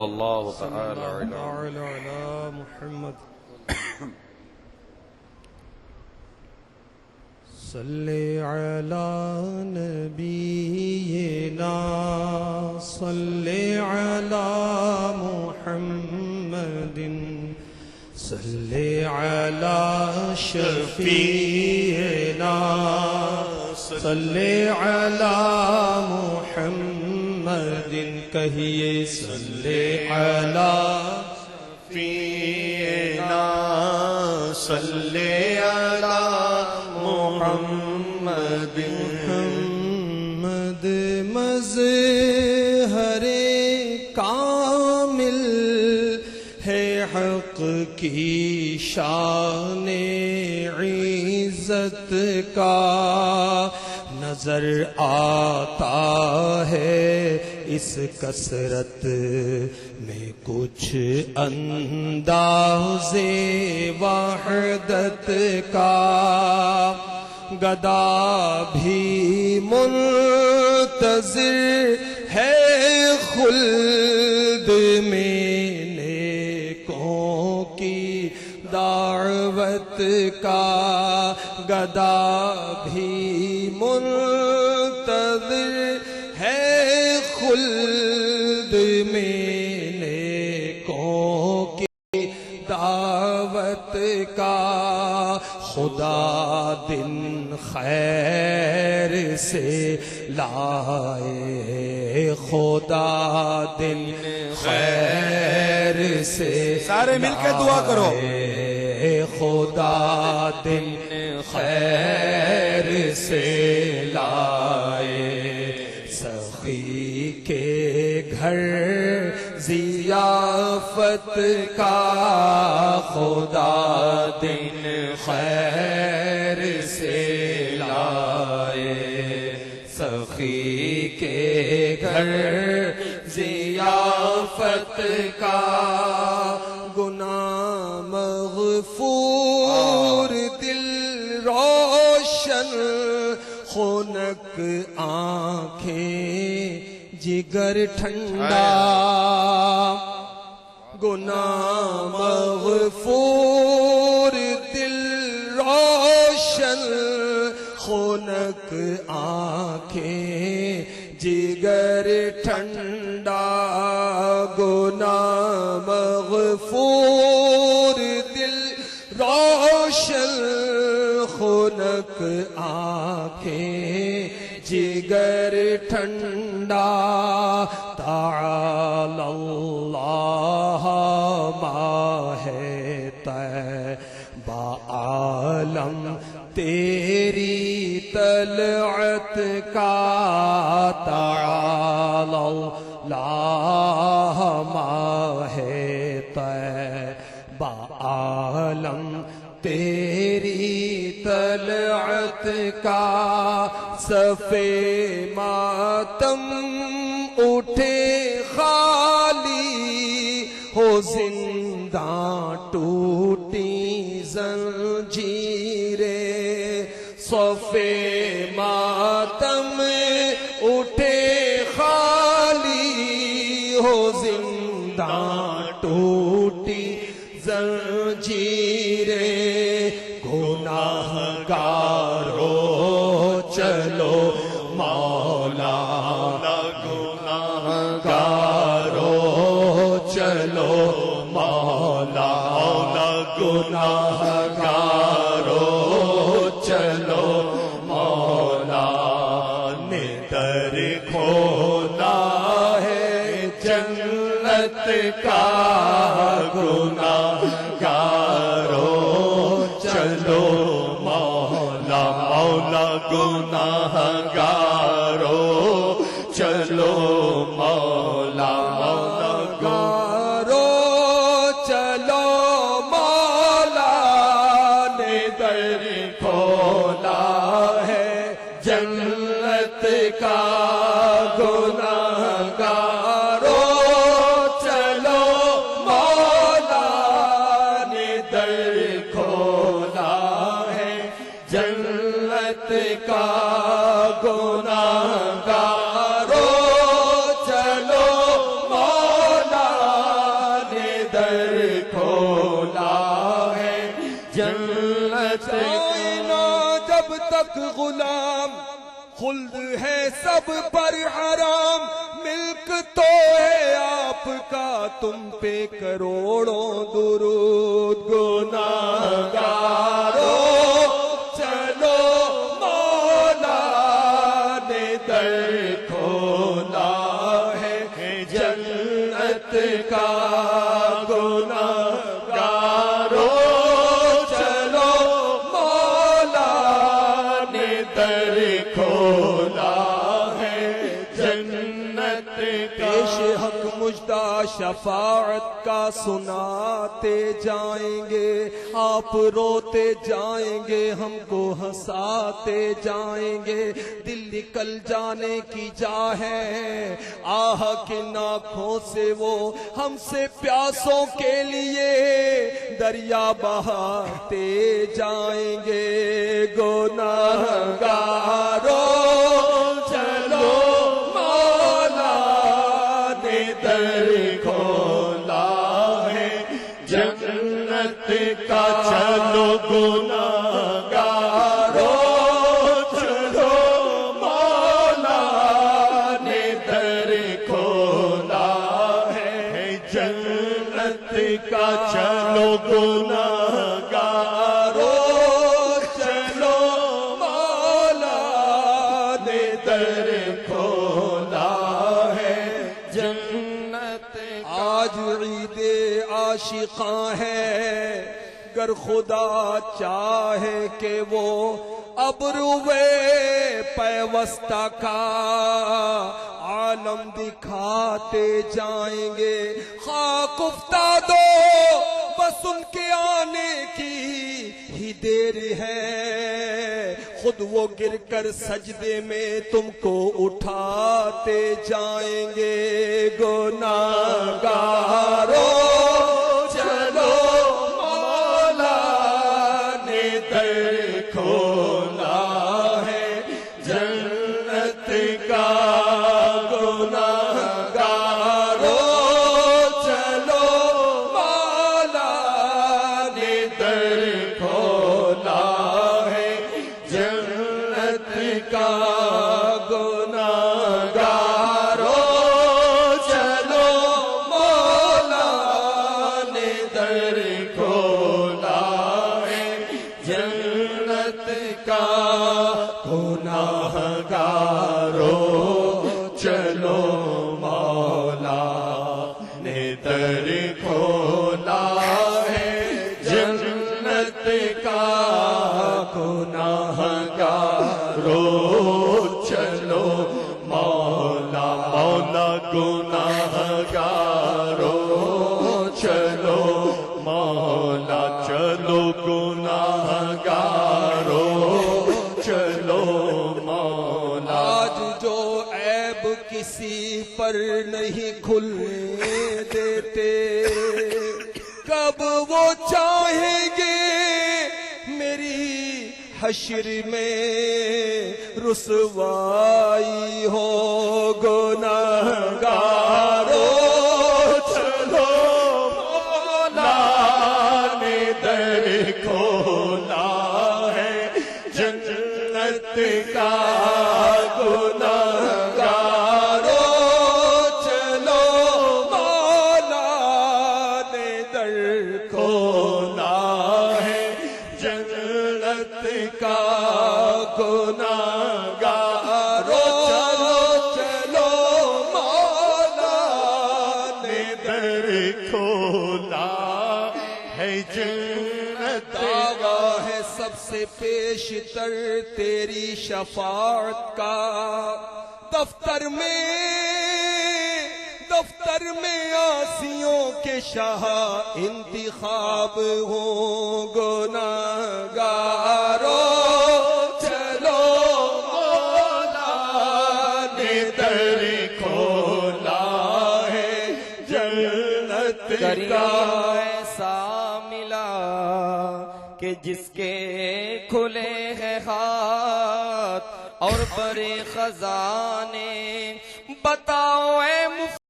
اللہ تعالی على محمد صلی علی نبینا صلی علی محمد صلی علی شفیعنا صلی علی محمد کہیے صلی علی شفیعنا صلی علی محمد محمد مظہر کامل ہے حق کی شان عزت کا نظر آتا ہے اس کثرت میں کچھ انداز وحدت کا گدا بھی منتظر ہے خلد میں نیکوں کی دعوت کا گدا بھی منتظر ہے خلد میں نیکوں کی دعوت کا خدا دن خیر سے لائے خدا دن خیر سے سارے مل کے دعا کرو خدا دن خیر سے لائے سخی کے گھر ضیافت کا خدا دن خیر سے لائے سخی کے گھر ضیافت کا گناہ مغفور دل روشن خنک آنکھیں جگر ٹھنڈا گناہ مغفور دل روشن خنک آنکھیں جگر ٹھنڈا گناہ مغفور دل روشن خنک آنکھیں جگر ٹھنڈا تعالی اللہ ماہ طیبہ عالم تیری طلعت کا تعالی اللہ ماہ طیبہ عالم تیری طلعت کا صفے ماتم اٹھے خالی ہو زنداں ٹوٹی زنجیریں صفے ماتم اٹھے خالی ہو زنداں ٹوٹی زنجیریں گناہگارو چلو مولا گناہگارو چلو مولا گناہگارو چلو مولا نے در کھولا ہے جنت کا گناہگارو چلو مولا مولا گناہگارو چلو مولا مولا گارو چلو مولا نے در کھولا ہے جنت کا گناہگارو چلو مولا نے در کھولا ہے جنت کا گناہگارو جائنا جب تک غلام، خلد ہے سب پر حرام، ملک تو ہے آپ کا تم پہ کروڑوں درود، گناہگارو چلو مولا نے در کھولا ہے جنت کا، گناہگارو چلو مولا نے در کھولا ہے جنت کا، پیش حق مجدہ شفاعت کا سناتے جائیں گے، آپ روتے جائیں گے ہم کو ہنساتے جائیں گے، دل نکل جانے کی جا ہے آہ کن آنکھوں سے وہ ہم سے پیاسوں کے لیے دریا بہاتے جائیں گے، گناہگارو چلو مولا نے در کھولا ہے جنت کا، چلو گناہگارو چلو مولا نے در کھولا ہے جنت کا، چلو گناہگارو چلو مولا نے در کھولا ہے جنت کا، آج عید عاشقاں ہے، گر خدا چاہے کہ وہ ابروے پیوستہ کا عالم دکھاتے جائیں گے، خاک افتادو بس ان کے آنے کی ہی دیر ہے، خود وہ گر کر سجدے میں تم کو اٹھاتے جائیں گے، گناہگارو چلو مولا نے در کھولا ہے جنت کا، گناہگارو چلو مولا نے در کھولا ہے جنت کا، گناہگارو چلو مولا نے در کھولا ہے جنت کا، گناہگارو چلو مولا نے در کھولا ہے جنت کا، گناہگارو چلو مولا، مولا گناہگارو چلو مولا، چلو گناہگارو چلو مولا، آج جو عیب کسی پر نہیں کھلنے دیتے، کب وہ چاہیں گے میری حشر میں رسوائی ہو، گناہگارو چلو مولا نے در کھولا ہے جنت کا، گناہگارو چلو مولا نے در کھولا ہے جنت کا، گناہگارو چلو مولا نے در کھولا ہے جنت کا، ہے سب سے پیشتر تیری شفاعت کا، دفتر میں آسیوں کے شاہ انتخاب ہوں، گناہگارو چلو مولا نے در کھولا ہے جنت کا، ایسا ملا کہ جس کے کھلے ہیں ہاتھ اور بڑے خزانے، بتاؤ اے